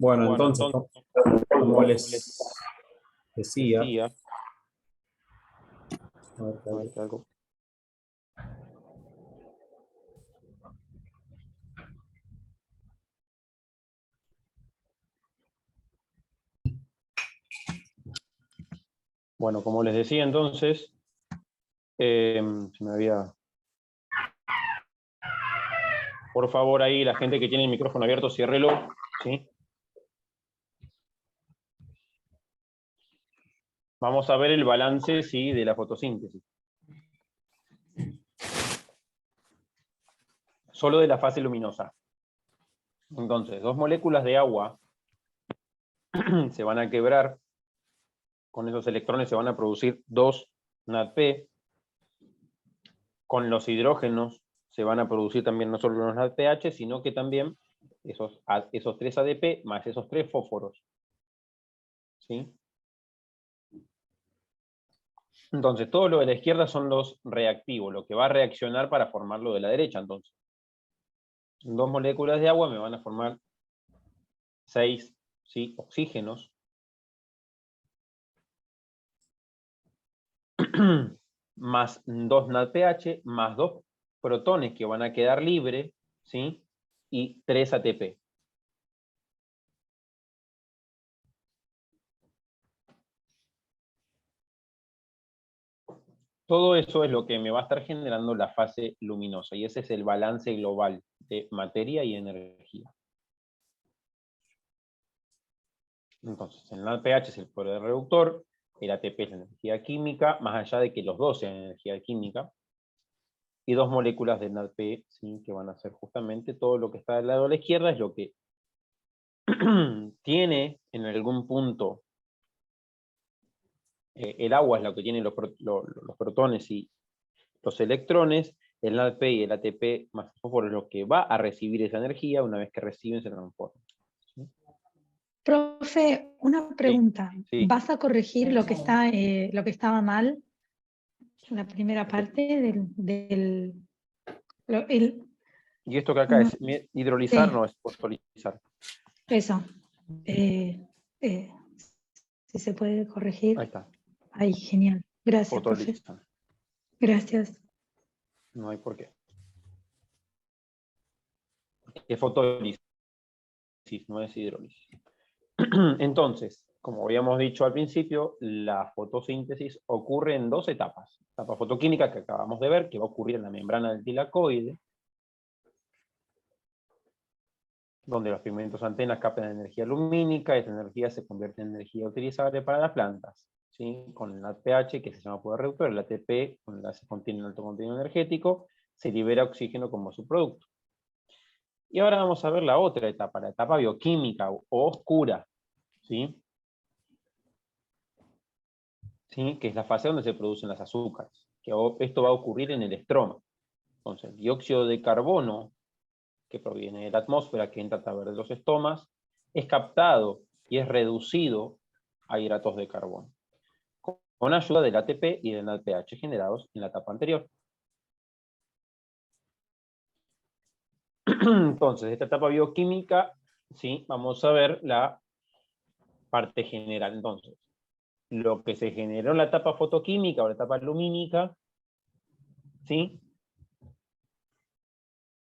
Bueno, Bueno, entonces, entonces, como les les decía, decía, a ver, a ver qué algo. Bueno, como les decía entonces, se me había... Por favor, ahí la gente que tiene el micrófono abierto, ciérrelo, ¿sí? Vamos a ver el balance, sí, de la fotosíntesis. Solo de la fase luminosa. Entonces, dos moléculas de agua se van a quebrar, con esos electrones se van a producir dos NADP, con los hidrógenos se van a producir también no solo los NADPH, sino que también esos 3 ADP más esos 3 fósforos. ¿Sí? Entonces, todo lo de la izquierda son los reactivos, lo que va a reaccionar para formar lo de la derecha. Entonces, dos moléculas de agua me van a formar 6, ¿sí?, oxígenos, más 2 NADPH, más 2 protones que van a quedar libres, ¿sí?, y 3 ATP. Todo eso es lo que me va a estar generando la fase luminosa, y ese es el balance global de materia y energía. Entonces, el NADPH es el poder reductor, el ATP es la energía química, más allá de que los dos sean energía química, y dos moléculas de NADP, ¿sí?, que van a ser justamente todo lo que está del lado de la izquierda, es lo que tiene en algún punto, el agua es lo que tiene los protones y los electrones, el NADP y el ATP más el fósforo es lo que va a recibir esa energía, una vez que reciben se transforma. ¿Sí? Profe, una pregunta. Sí. ¿Vas a corregir lo que estaba mal? La primera parte Y esto que acá es hidrolizar, sí. no es fosforilizar. Eso. Si se puede corregir. Ahí está. Ay, genial. Gracias, profe. Fotolizar. Gracias. No hay por qué. Es fotólisis, no es hidrólisis. Entonces, como habíamos dicho al principio, la fotosíntesis ocurre en dos etapas. La etapa fotoquímica que acabamos de ver, que va a ocurrir en la membrana del tilacoide, donde los pigmentos antenas captan energía lumínica, y esa energía se convierte en energía utilizable para las plantas, ¿sí? Con el NADPH, que se llama poder reductor, el ATP, con el se contiene un alto contenido energético, se libera oxígeno como subproducto. Y ahora vamos a ver la otra etapa, la etapa bioquímica o oscura, ¿sí? ¿Sí? Que es la fase donde se producen las azúcares, que esto va a ocurrir en el estroma. Entonces, el dióxido de carbono, que proviene de la atmósfera, que entra a través de los estomas, es captado y es reducido a hidratos de carbono, con ayuda del ATP y del NADPH generados en la etapa anterior. Entonces, de esta etapa bioquímica, ¿sí?, vamos a ver la parte general. Entonces, lo que se generó en la etapa fotoquímica o la etapa lumínica, ¿sí?,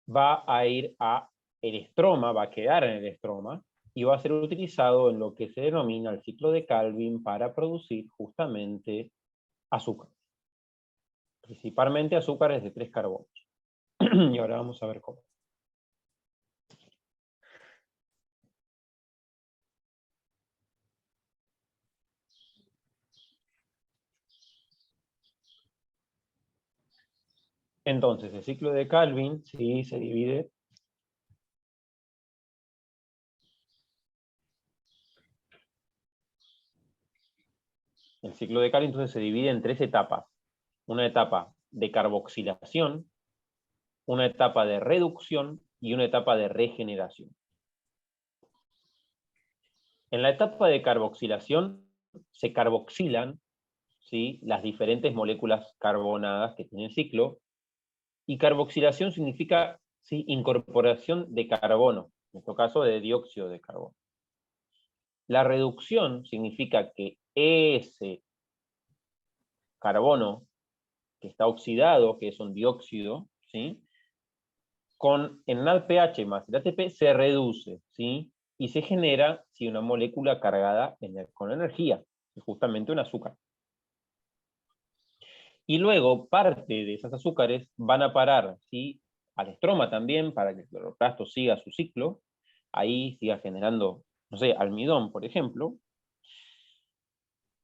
va a ir a el estroma, va a quedar en el estroma, y va a ser utilizado en lo que se denomina el ciclo de Calvin para producir justamente azúcar. Principalmente azúcares de 3 carbonos. Y ahora vamos a ver cómo. Entonces, el ciclo de Calvin, sí, se divide el ciclo de Calvin entonces se divide en 3 etapas. Una etapa de carboxilación, una etapa de reducción y una etapa de regeneración. En la etapa de carboxilación se carboxilan, ¿sí?, las diferentes moléculas carbonadas que tienen ciclo, y carboxilación significa, ¿sí?, incorporación de carbono, en este caso de dióxido de carbono. La reducción significa que ese carbono que está oxidado, que es un dióxido, ¿sí? Con el NADPH más el ATP se reduce, ¿sí? Y se genera, ¿sí?, una molécula cargada con energía, que es justamente un azúcar. Y luego parte de esos azúcares van a parar, ¿sí?, al estroma también, para que el cloroplasto siga su ciclo, ahí siga generando, no sé, almidón, por ejemplo,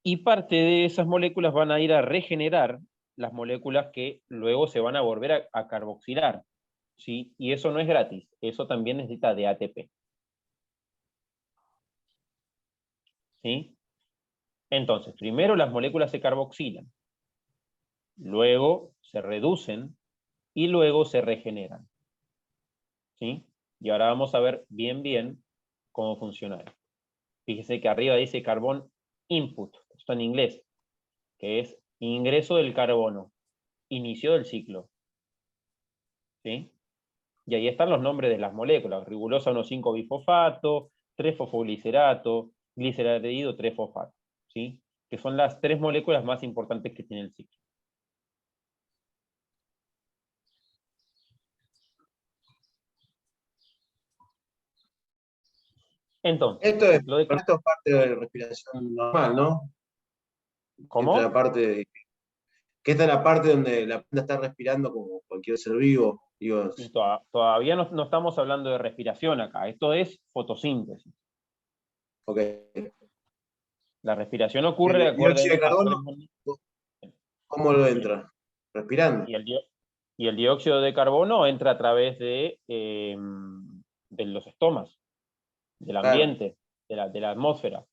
y parte de esas moléculas van a ir a regenerar las moléculas que luego se van a volver a carboxilar, ¿sí? Y eso no es gratis, eso también necesita de ATP. ¿Sí? Entonces, primero las moléculas se carboxilan, luego se reducen y luego se regeneran. ¿Sí? Y ahora vamos a ver bien cómo funciona esto. Fíjese que arriba dice carbón input, esto en inglés, que es ingreso del carbono, inicio del ciclo. ¿Sí? Y ahí están los nombres de las moléculas: ribulosa 1,5-bifosfato, 3-fosfoglicerato, gliceraldehído 3-fosfato, ¿sí? Que son las 3 moléculas más importantes que tiene el ciclo. Entonces, Esto es ciclo de parte de respiración normal, ¿no? ¿Cómo? Esta es la parte donde la planta está respirando como cualquier ser vivo. Digo, Y todavía no estamos hablando de respiración acá, esto es fotosíntesis. ok. La respiración ocurre de El acuerdo dióxido de a carbono, tres. ¿cómo lo entra? Respirando. Y el dióxido de carbono entra a través de los estomas, del Claro. ambiente, de la atmósfera.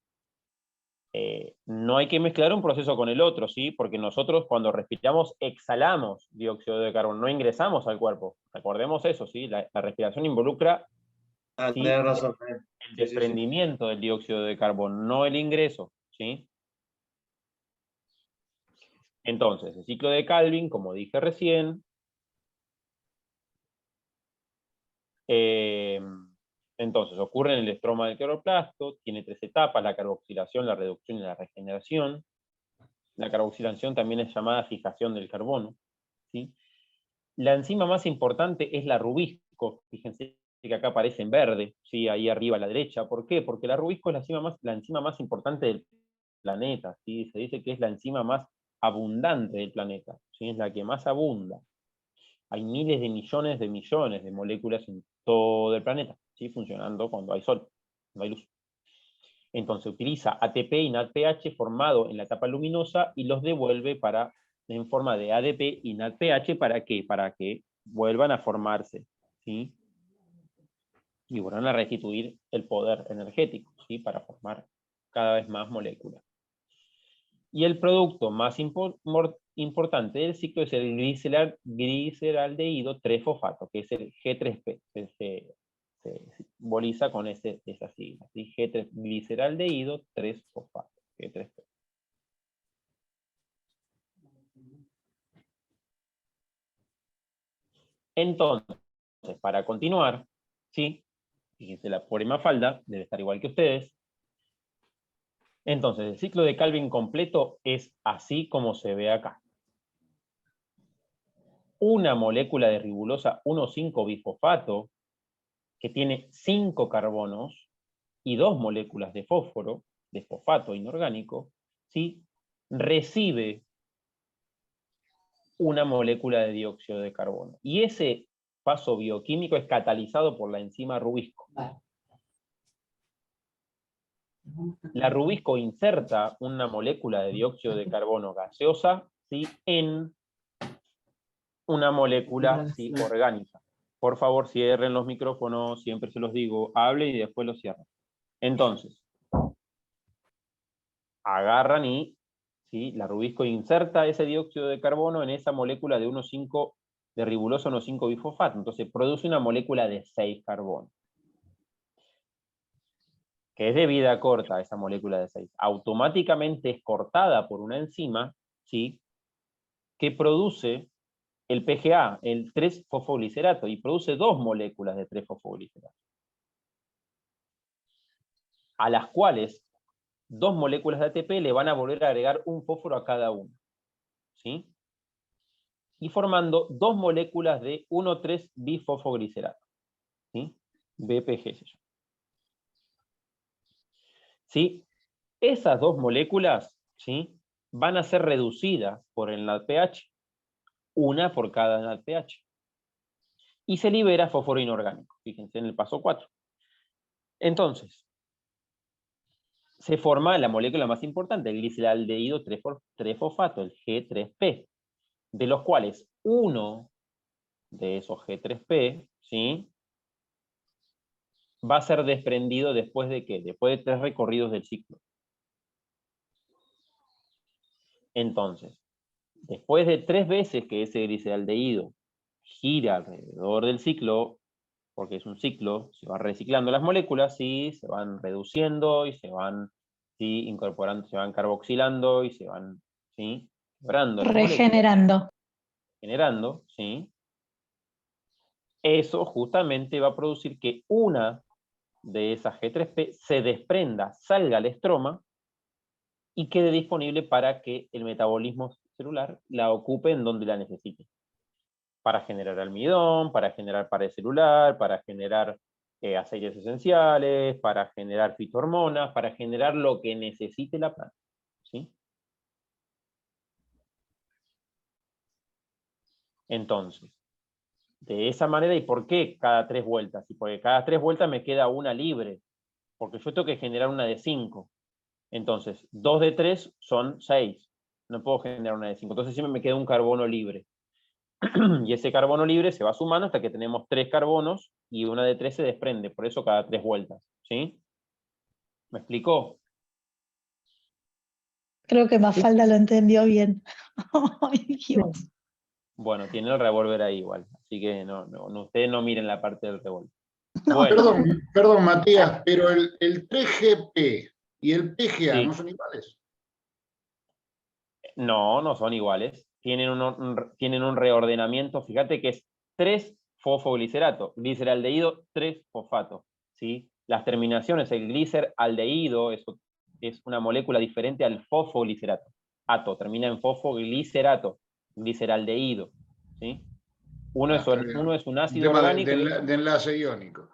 No hay que mezclar un proceso con el otro, ¿sí? Porque nosotros cuando respiramos exhalamos dióxido de carbono, no ingresamos al cuerpo. Recordemos eso, ¿sí? La respiración involucra, ¿sí?, Tenés razón. el Sí. desprendimiento del dióxido de carbono, no el ingreso, ¿sí? Entonces, el ciclo de Calvin, como dije recién, entonces ocurre en el estroma del cloroplasto, tiene 3 etapas: la carboxilación, la reducción y la regeneración. La carboxilación también es llamada fijación del carbono, ¿sí? La enzima más importante es la rubisco. Fíjense que acá aparece en verde, ¿sí?, ahí arriba a la derecha. ¿Por qué? Porque la rubisco es la enzima más importante del planeta, ¿sí? Se dice que es la enzima más abundante del planeta, ¿sí? Es la que más abunda. Hay miles de millones de moléculas en todo el planeta, ¿sí?, funcionando cuando hay sol, no hay luz. Entonces utiliza ATP y NADPH formado en la etapa luminosa y los devuelve en forma de ADP y NADPH. ¿Para qué? Para que vuelvan a formarse, ¿sí? Y vuelvan a restituir el poder energético, ¿sí?, para formar cada vez más moléculas. Y el producto más importante del ciclo es el gliceraldehído 3-fosfato, que es el G3P, que se simboliza con esa sigla, ¿sí? G3, gliceraldehído 3-fosfato, G3P. Entonces, para continuar, ¿sí? Fíjense, la pobre Mafalda debe estar igual que ustedes. Entonces, el ciclo de Calvin completo es así como se ve acá. Una molécula de ribulosa 1,5-bifosfato que tiene 5 carbonos y 2 moléculas de fósforo, de fosfato inorgánico, ¿sí?, recibe una molécula de dióxido de carbono. Y ese paso bioquímico es catalizado por la enzima rubisco. La rubisco inserta una molécula de dióxido de carbono gaseosa, ¿sí?, en una molécula, ¿sí?, orgánica. Por favor, cierren los micrófonos, siempre se los digo, hablen y después los cierran. Entonces, agarran y, ¿sí?, la rubisco inserta ese dióxido de carbono en esa molécula de ribulosa 1,5-bifosfato. Entonces produce una molécula de 6 carbonos, que es de vida corta esa molécula de 6. Automáticamente es cortada por una enzima, ¿sí?, que produce el PGA, el 3-fosfoglicerato, y produce 2 moléculas de 3-fosfoglicerato, a las cuales 2 moléculas de ATP le van a volver a agregar un fósforo a cada uno, ¿sí? Y formando 2 moléculas de 1,3-bifosfoglicerato, ¿sí? BPG se llama. ¿Sí? Esas 2 moléculas, ¿sí?, van a ser reducidas por el NADPH, una por cada NADPH. Y se libera fósforo inorgánico, fíjense en el paso 4. Entonces, se forma la molécula más importante, el gliceraldehído 3-fosfato, el G3P, de los cuales uno de esos G3P, ¿sí?, va a ser desprendido después de ¿qué? Después de 3 recorridos del ciclo. Entonces, después de 3 veces que ese gliceraldehído gira alrededor del ciclo, porque es un ciclo, se van reciclando las moléculas, ¿sí?, se van reduciendo y se van, ¿sí?, incorporando, se van carboxilando y se van, ¿sí?, quebrando las moléculas, Regenerando. generando, ¿sí? Eso justamente va a producir que una de esas G3P se desprenda, salga al estroma y quede disponible para que el metabolismo celular la ocupe en donde la necesite. Para generar almidón, para generar pared celular, para generar aceites esenciales, para generar fitohormonas, para generar lo que necesite la planta, ¿sí? Entonces, de esa manera, ¿y por qué cada 3 vueltas? Y porque cada 3 vueltas me queda una libre, porque yo tengo que generar una de 5. Entonces, 2 de 3 son 6. No puedo generar una de 5. Entonces siempre me queda un carbono libre. Y ese carbono libre se va sumando hasta que tenemos 3 carbonos y una de 3 se desprende. Por eso cada 3 vueltas. ¿Sí? ¿Me explicó? Creo que Mafalda lo entendió bien. Ay, Dios. Bueno, tiene el revólver ahí igual. Así que ustedes no miren la parte del revólver. No, Bueno, perdón, Matías, pero el 3GP y el PGA sí. no son iguales. No son iguales. Tienen un reordenamiento. Fíjate que es 3-fosfoglicerato. Gliceraldehído 3-fosfato. ¿Sí? Las terminaciones, el gliceraldehído es una molécula diferente al fosfoglicerato. Ato, termina en fosfoglicerato. Gliceraldehído. ¿Sí? Uno es un Un ácido tema orgánico de enlace iónico.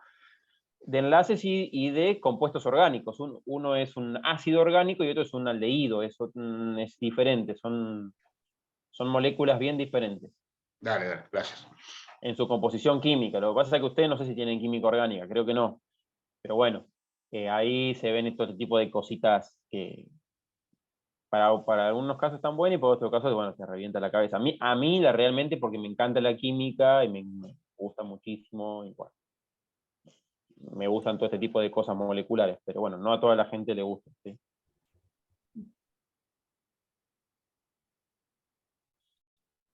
de enlaces y de compuestos orgánicos. Uno es un ácido orgánico y otro es un aldehído. Eso es diferente. Son moléculas bien diferentes Dale, gracias. en su composición química. Lo que pasa es que ustedes no sé si tienen química orgánica, creo que no. Pero bueno, ahí se ven todo este tipo de cositas que para algunos casos están buenas y para otros casos, bueno, se revienta la cabeza. A mí realmente, porque me encanta la química y me gusta muchísimo, y bueno, me gustan todo este tipo de cosas moleculares, pero bueno, no a toda la gente le gusta, ¿sí?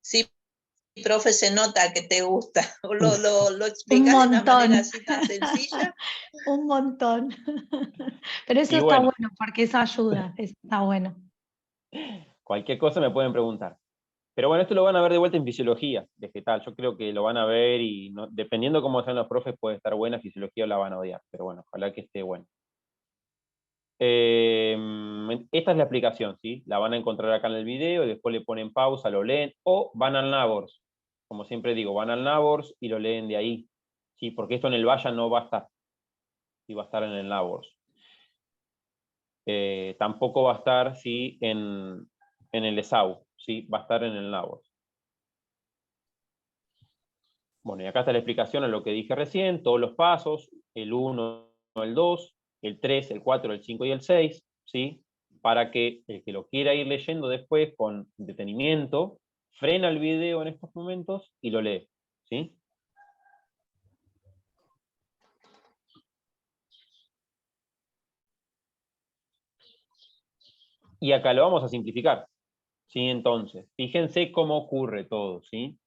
Sí, profe, se nota que te gusta. Lo explicás de una montón. manera así tan sencilla. Un montón. Pero eso Y está bueno. bueno, porque eso ayuda, eso está bueno. Cualquier cosa me pueden preguntar. Pero bueno, esto lo van a ver de vuelta en fisiología vegetal. Yo creo que lo van a ver y dependiendo cómo sean los profes, puede estar buena fisiología o la van a odiar. Pero bueno, ojalá que esté bueno. Esta es la explicación, ¿sí? La van a encontrar acá en el video, y después le ponen pausa, lo leen, o van al Nabors. Como siempre digo, van al Nabors y lo leen de ahí, ¿sí? Porque esto en el Vaya no va a estar. Sí, va a estar en el Nabors. Tampoco va a estar, ¿sí?, en el ESAU, ¿sí? Va a estar en el Nabors. Bueno, y acá está la explicación a lo que dije recién, todos los pasos, el 1, el 2, el 3, el 4, el 5 y el 6, ¿sí? Para que el que lo quiera ir leyendo después con detenimiento, frena el video en estos momentos y lo lee, ¿sí? Y acá lo vamos a simplificar, ¿sí? Entonces, fíjense cómo ocurre todo, ¿sí?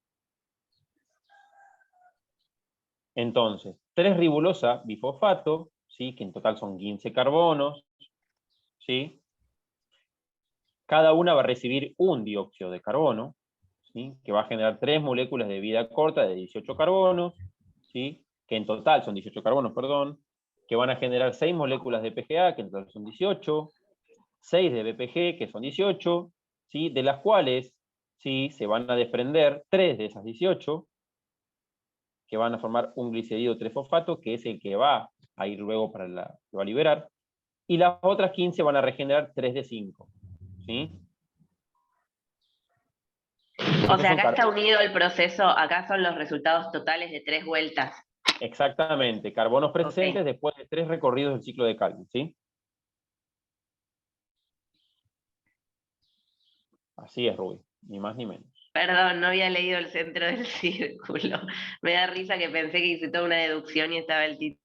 Entonces, 3-ribulosa bifosfato, ¿sí?, que en total son 15 carbonos, ¿sí? Cada una va a recibir un dióxido de carbono, ¿sí?, que va a generar 3 moléculas de vida corta de 18 carbonos, ¿sí?, que en total son 18 carbonos, perdón, que van a generar 6 moléculas de PGA, que en total son 18, 6 de BPG, que son 18, ¿sí? De las cuales, ¿sí? Se van a desprender 3 de esas 18, que van a formar un glicerido 3-fosfato, que es el que va a ir luego para que va a liberar, y las otras 15 van a regenerar 3 de 5, ¿sí? O sea, acá está unido el proceso, acá son los resultados totales de 3 vueltas. Exactamente, carbonos presentes Ok. después de 3 recorridos del ciclo de Calvin, ¿sí? Así es, Rubí, ni más ni menos. Perdón, no había leído el centro del círculo. Me da risa que pensé que hice toda una deducción y estaba el título.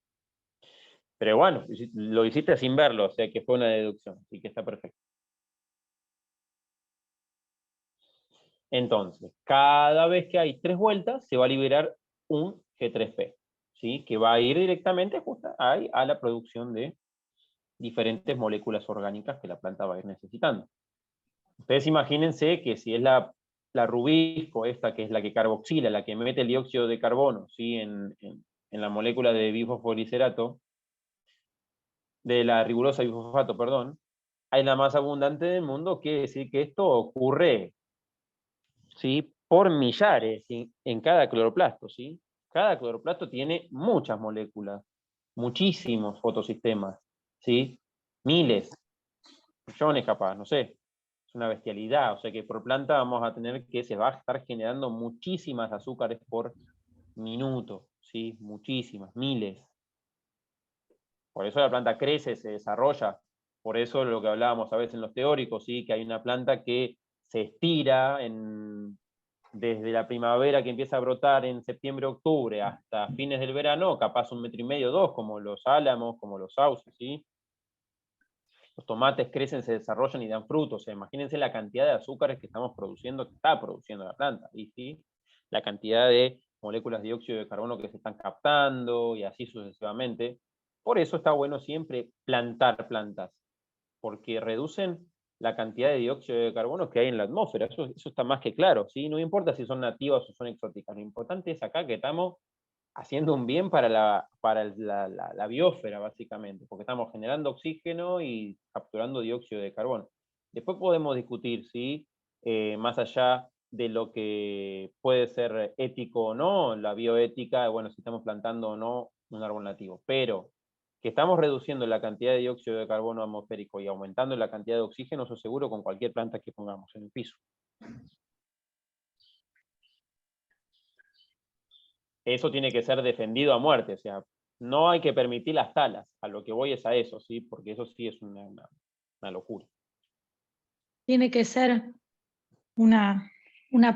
Pero bueno, lo hiciste sin verlo, o sea que fue una deducción, así que está perfecto. Entonces, cada vez que hay 3 vueltas, se va a liberar un G3P, ¿sí? Que va a ir directamente justo ahí a la producción de diferentes moléculas orgánicas que la planta va a ir necesitando. Ustedes imagínense que si es la rubisco, esta que es la que carboxila, la que mete el dióxido de carbono, ¿sí? en la molécula de bifosfoliserato, de la ribulosa bifosfato, perdón, es la más abundante del mundo, quiere decir que esto ocurre, ¿sí? Por millares en cada cloroplasto, ¿sí? Cada cloroplasto tiene muchas moléculas, muchísimos fotosistemas, ¿sí? Miles, millones capaz, no sé. Es una bestialidad, o sea que por planta vamos a tener que se va a estar generando muchísimas azúcares por minuto, ¿sí? Muchísimas, miles. Por eso la planta crece, se desarrolla. Por eso lo que hablábamos a veces en los teóricos, ¿sí? Que hay una planta que se estira desde la primavera que empieza a brotar en septiembre, octubre, hasta fines del verano, capaz 1,5 metros, 2, como los álamos, como los sauces, ¿sí? Los tomates crecen, se desarrollan y dan frutos. O sea, imagínense la cantidad de azúcares que estamos produciendo, que está produciendo la planta, ¿sí? La cantidad de moléculas de dióxido de carbono que se están captando y así sucesivamente. Por eso está bueno siempre plantar plantas, porque reducen la cantidad de dióxido de carbono que hay en la atmósfera. Eso está más que claro, ¿sí? No importa si son nativas o son exóticas. Lo importante es acá que estamos haciendo un bien para la biosfera, básicamente, porque estamos generando oxígeno y capturando dióxido de carbono. Después podemos discutir si, más allá de lo que puede ser ético o no, la bioética, bueno, si estamos plantando o no un árbol nativo, pero que estamos reduciendo la cantidad de dióxido de carbono atmosférico y aumentando la cantidad de oxígeno, eso seguro con cualquier planta que pongamos en el piso. Eso tiene que ser defendido a muerte, o sea, no hay que permitir las talas, a lo que voy es a eso, ¿sí? Porque eso sí es una locura. Tiene que ser una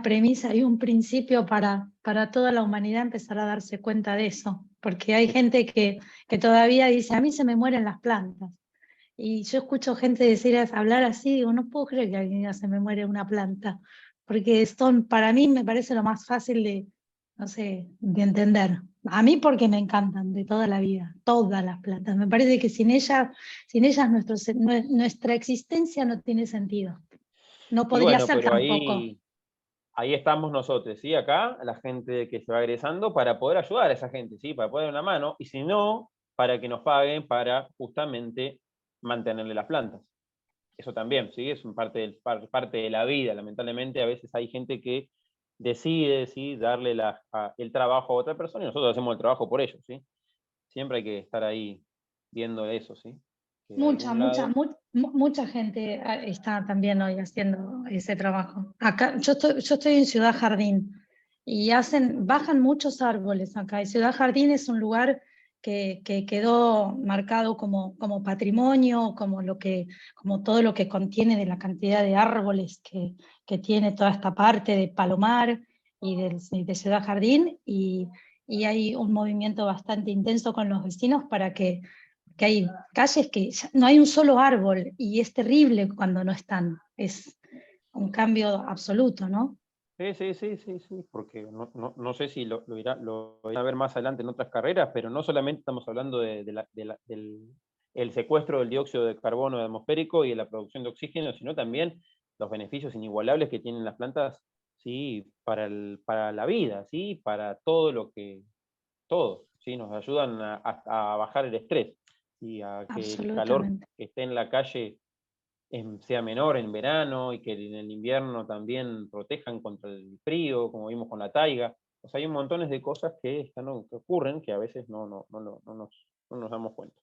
premisa y un principio para toda la humanidad empezar a darse cuenta de eso, porque hay gente que todavía dice, a mí se me mueren las plantas. Y yo escucho gente decir, hablar así, digo, no puedo creer que alguien diga se me muere una planta, porque para mí me parece lo más fácil de, no sé, de entender. A mí porque me encantan de toda la vida, todas las plantas. Me parece que sin ellas nuestra existencia no tiene sentido. No Y podría bueno, ser pero tampoco. ahí estamos nosotros, ¿sí? Acá, la gente que se va egresando, para poder ayudar a esa gente, ¿sí? Para poder dar una mano, y si no, para que nos paguen para justamente mantenerle las plantas. Eso también, ¿sí? Es parte de la vida. Lamentablemente, a veces hay gente que decide, ¿sí? Darle el trabajo a otra persona y nosotros hacemos el trabajo por ellos, ¿sí? Siempre hay que estar ahí viendo eso, ¿sí? Que de algún lado... Mucha gente está también hoy haciendo ese trabajo. Acá, yo estoy en Ciudad Jardín y bajan muchos árboles acá. Y Ciudad Jardín es un lugar que quedó marcado como patrimonio, como todo lo que contiene de la cantidad de árboles que tiene toda esta parte de Palomar y de Ciudad Jardín. Y hay un movimiento bastante intenso con los vecinos para que hay calles que no hay un solo árbol y es terrible cuando no están. Es un cambio absoluto, ¿no? Sí, porque no sé si lo irá a ver más adelante en otras carreras, pero no solamente estamos hablando del el secuestro del dióxido de carbono atmosférico y de la producción de oxígeno, sino también los beneficios inigualables que tienen las plantas, ¿sí? Para la vida, ¿sí? Para todo, ¿sí? Nos ayudan a bajar el estrés y a que el calor Absolutamente. que esté en la calle sea menor en verano y que en el invierno también protejan contra el frío, como vimos con la taiga. O sea, hay un montón de cosas que ocurren que a veces no nos damos cuenta.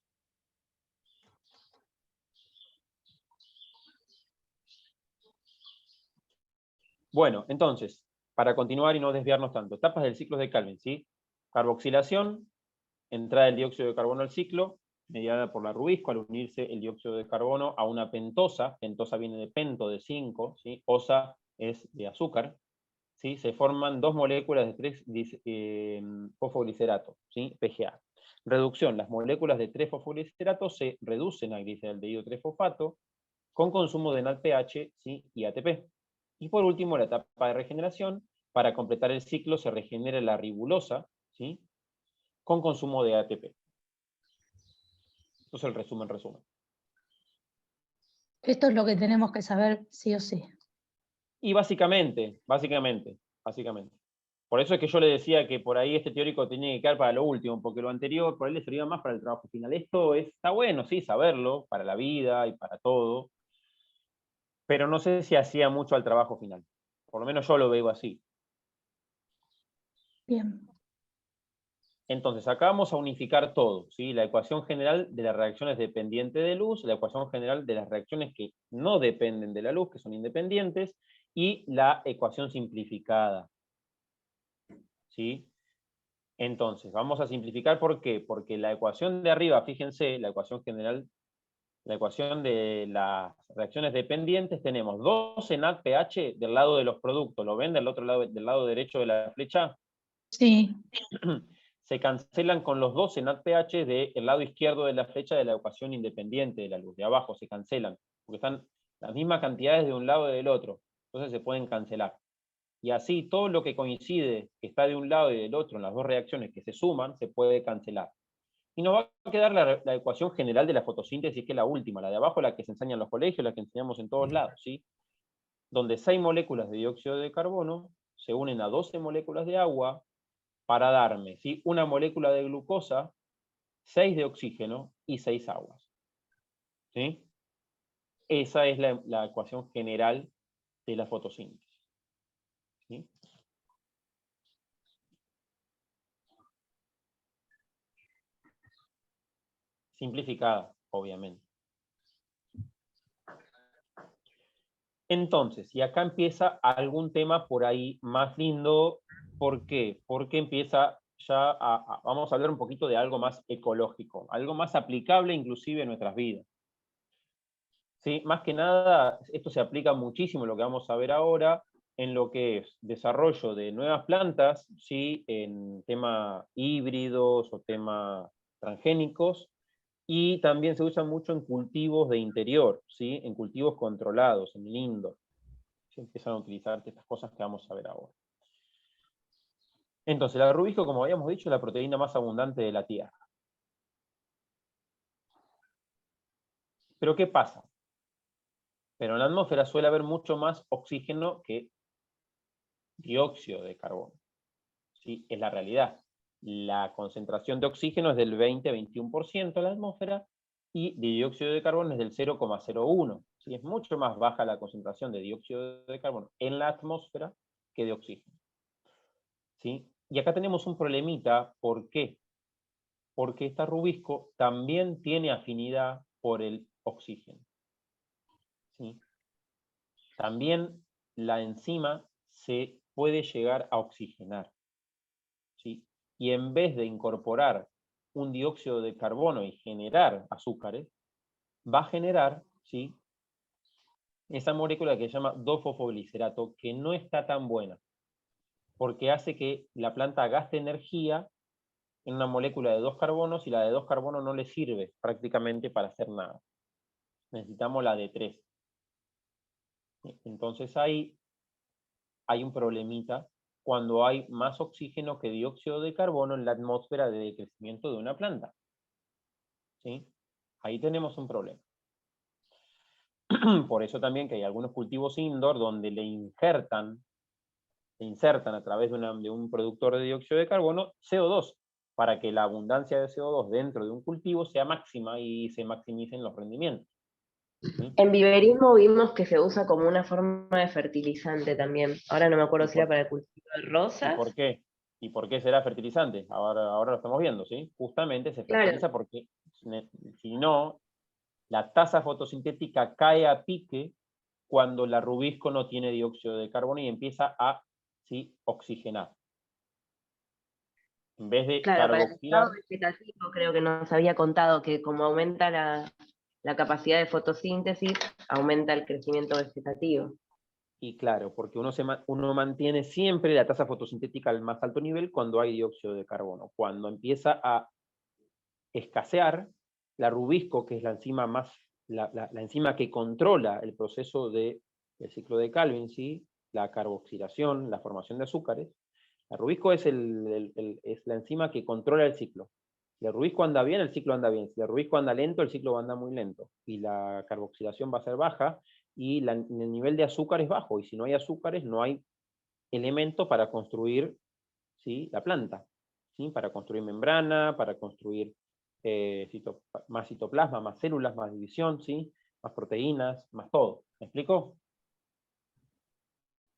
Bueno, entonces, para continuar y no desviarnos tanto, etapas del ciclo de Calvin, ¿sí? Carboxilación, entrada del dióxido de carbono al ciclo, mediada por la Rubisco, al unirse el dióxido de carbono a una pentosa viene de pento, de 5, ¿sí? Osa es de azúcar, ¿sí? Se forman dos moléculas de 3 fosfoglicerato, ¿sí? PGA. Reducción, las moléculas de 3 fosfoglicerato se reducen a glicaldehído 3-fosfato con consumo de NADPH, ¿sí? Y ATP. Y por último, la etapa de regeneración, para completar el ciclo se regenera la ribulosa, ¿sí? Con consumo de ATP. Esto es el resumen. Esto es lo que tenemos que saber sí o sí. Y básicamente. Por eso es que yo le decía que por ahí este teórico tenía que quedar para lo último, porque lo anterior por ahí le servía más para el trabajo final. Esto está bueno, sí, saberlo, para la vida y para todo, pero no sé si hacía mucho al trabajo final. Por lo menos yo lo veo así. Bien. Entonces, acá vamos a unificar todo, ¿sí? La ecuación general de las reacciones dependientes de luz, la ecuación general de las reacciones que no dependen de la luz, que son independientes, y la ecuación simplificada, ¿sí? Entonces, vamos a simplificar, ¿por qué? Porque la ecuación de arriba, fíjense, la ecuación general, la ecuación de las reacciones dependientes, tenemos 2 en NADPH del lado de los productos, ¿lo ven del otro lado, del lado derecho de la flecha? Sí. Se cancelan con los 2 en NADPH del lado izquierdo de la flecha de la ecuación independiente de la luz, de abajo se cancelan, porque están las mismas cantidades de un lado y del otro, entonces se pueden cancelar. Y así todo lo que coincide, que está de un lado y del otro en las dos reacciones que se suman, se puede cancelar. Y nos va a quedar la ecuación general de la fotosíntesis, que es la última, la de abajo, la que se enseña en los colegios, la que enseñamos en todos lados, ¿sí? Donde 6 moléculas de dióxido de carbono se unen a 12 moléculas de agua para darme, ¿sí? Una molécula de glucosa, 6 de oxígeno y 6 aguas. ¿Sí? Esa es la ecuación general de la fotosíntesis. ¿Sí? Simplificada, obviamente. Entonces, y acá empieza algún tema por ahí más lindo. ¿Por qué? Porque empieza ya vamos a hablar un poquito de algo más ecológico, algo más aplicable inclusive en nuestras vidas. ¿Sí? Más que nada, esto se aplica muchísimo, lo que vamos a ver ahora, en lo que es desarrollo de nuevas plantas, ¿sí? En tema híbridos o tema transgénicos, y también se usa mucho en cultivos de interior, ¿sí? En cultivos controlados, en el indoor. Se empiezan a utilizar estas cosas que vamos a ver ahora. Entonces, la rubisco, como habíamos dicho, es la proteína más abundante de la Tierra. ¿Pero qué pasa? Pero en la atmósfera suele haber mucho más oxígeno que dióxido de carbono. ¿Sí? Es la realidad. La concentración de oxígeno es del 20-21% en la atmósfera y de dióxido de carbono es del 0,01. ¿Sí? Es mucho más baja la concentración de dióxido de carbono en la atmósfera que de oxígeno. ¿Sí? Y acá tenemos un problemita. ¿Por qué? Porque esta rubisco también tiene afinidad por el oxígeno. ¿Sí? También la enzima se puede llegar a oxigenar. ¿Sí? Y en vez de incorporar un dióxido de carbono y generar azúcares, va a generar, ¿sí? Esa molécula que se llama 2-fosfoglicerato, que no está tan buena, porque hace que la planta gaste energía en una molécula de 2 carbonos y la de 2 carbonos no le sirve prácticamente para hacer nada. Necesitamos la de 3. Entonces ahí hay un problemita cuando hay más oxígeno que dióxido de carbono en la atmósfera de crecimiento de una planta. ¿Sí? Ahí tenemos un problema. Por eso también que hay algunos cultivos indoor donde le insertan a través de un productor de dióxido de carbono CO2, para que la abundancia de CO2 dentro de un cultivo sea máxima y se maximicen los rendimientos. ¿sí? En viverismo vimos que se usa como una forma de fertilizante también. Ahora no me acuerdo si era para el cultivo de ¿Y rosas. por qué? ¿Y por qué será fertilizante? Ahora lo estamos viendo, ¿sí? Justamente se Claro. fertiliza porque si no, la tasa fotosintética cae a pique cuando la rubisco no tiene dióxido de carbono y empieza a, ¿sí?, oxigenar. En vez de Claro, para el carboxilar, estado vegetativo creo que nos había contado que como aumenta la capacidad de fotosíntesis, aumenta el crecimiento vegetativo. y claro, porque uno mantiene siempre la tasa fotosintética al más alto nivel cuando hay dióxido de carbono. Cuando empieza a escasear, la rubisco, que es la enzima la enzima que controla el proceso del ciclo de Calvin, ¿sí?, la carboxilación, la formación de azúcares, la rubisco es la enzima que controla el ciclo. Si el rubisco anda bien, el ciclo anda bien. Si el rubisco anda lento, el ciclo va a andar muy lento. Y la carboxilación va a ser baja y el nivel de azúcar es bajo. Y si no hay azúcares, no hay elemento para construir, ¿sí?, la planta, ¿sí?, para construir membrana, para construir más citoplasma, más células, más división, ¿sí?, más proteínas, más todo. ¿Me explico?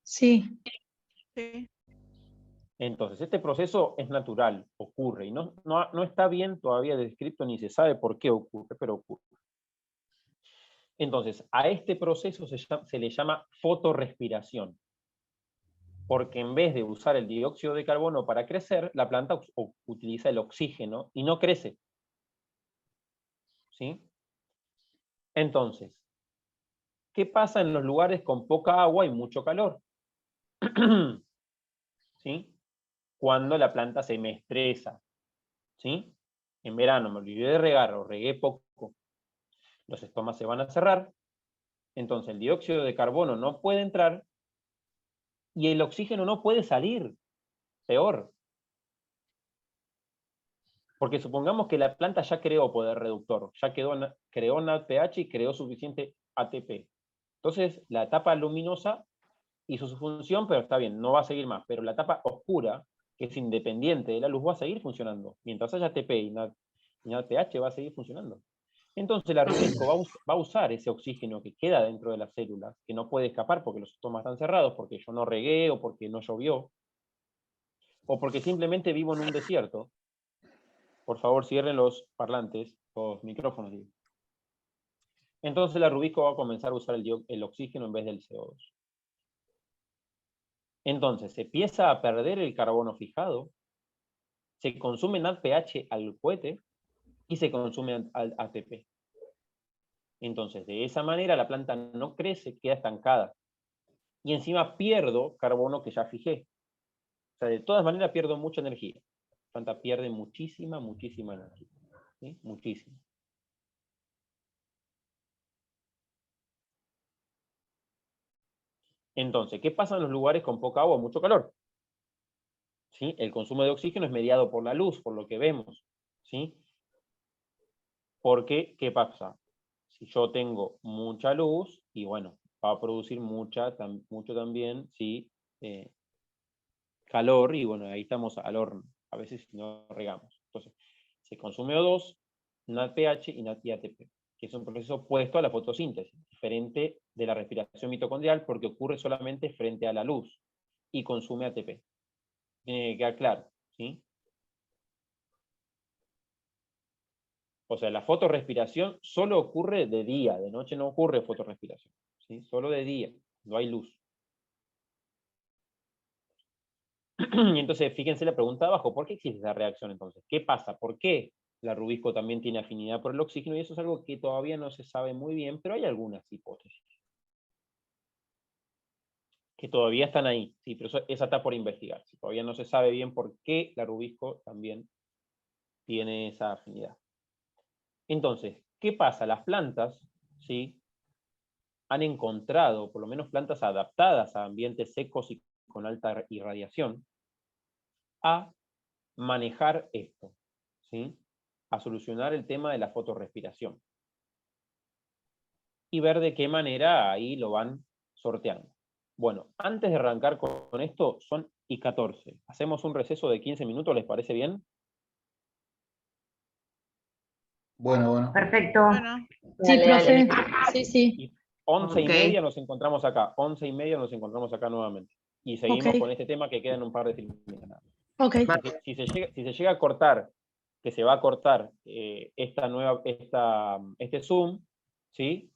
Sí, Sí. Entonces, este proceso es natural, ocurre, y no está bien todavía descrito ni se sabe por qué ocurre, pero ocurre. Entonces, a este proceso se le llama fotorrespiración, porque en vez de usar el dióxido de carbono para crecer, la planta utiliza el oxígeno y no crece. ¿Sí? Entonces, ¿qué pasa en los lugares con poca agua y mucho calor? ¿Sí? Cuando la planta se me estresa. ¿Sí? En verano me olvidé de regar o regué poco, los estomas se van a cerrar, entonces el dióxido de carbono no puede entrar y el oxígeno no puede salir. Peor. Porque supongamos que la planta ya creó poder reductor, ya creó NADPH y creó suficiente ATP. Entonces, la etapa luminosa hizo su función, pero está bien, no va a seguir más. Pero la etapa oscura, que es independiente de la luz, va a seguir funcionando. Mientras haya ATP y NADPH, va a seguir funcionando. Entonces, la rubisco va a usar ese oxígeno que queda dentro de las células, que no puede escapar porque los estomas están cerrados, porque yo no regué, o porque no llovió, o porque simplemente vivo en un desierto. Por favor, cierren los parlantes, los micrófonos. Digo. Entonces la rubisco va a comenzar a usar el oxígeno en vez del CO2. Entonces, se empieza a perder el carbono fijado, se consume NADPH al cohete y se consume al ATP. Entonces, de esa manera la planta no crece, queda estancada. Y encima pierdo carbono que ya fijé. O sea, de todas maneras pierdo mucha energía. La planta pierde muchísima energía. ¿Sí? Muchísima. Entonces, ¿qué pasa en los lugares con poca agua o mucho calor? ¿Sí? El consumo de oxígeno es mediado por la luz, por lo que vemos. ¿Sí? Porque, ¿qué pasa? Si yo tengo mucha luz, y bueno, va a producir mucho también, ¿sí? Calor, y bueno, ahí estamos al horno, a veces no regamos. Entonces, se consume O2, NADPH y ATP, que es un proceso opuesto a la fotosíntesis, diferente de la respiración mitocondrial porque ocurre solamente frente a la luz y consume ATP. Tiene que quedar claro, ¿sí? O sea, la fotorrespiración solo ocurre de día, de noche no ocurre fotorrespiración, ¿sí? Solo de día, no hay luz. Y entonces, fíjense la pregunta abajo, ¿por qué existe esa reacción entonces? ¿Qué pasa? ¿Por qué la rubisco también tiene afinidad por el oxígeno? Y eso es algo que todavía no se sabe muy bien, pero hay algunas hipótesis. Que todavía están ahí, sí, pero esa está por investigar. Todavía no se sabe bien por qué la rubisco también tiene esa afinidad. Entonces, ¿qué pasa? Las plantas, ¿sí?, han encontrado, por lo menos plantas adaptadas a ambientes secos y con alta irradiación, a manejar esto, ¿sí?, a solucionar el tema de la fotorrespiración. Y ver de qué manera ahí lo van sorteando. Bueno, antes de arrancar con esto, son y 14. Hacemos un receso de 15 minutos, ¿les parece bien? Bueno. Perfecto. Bueno. Sí, Dale, profe. dale. Sí, sí. Y 11:30 Ok. nos encontramos acá. 11:30 nos encontramos acá nuevamente. Y seguimos Ok. con este tema que quedan un par de filminas. Ok. Si se llega a cortar, que se va a cortar este Zoom, ¿sí?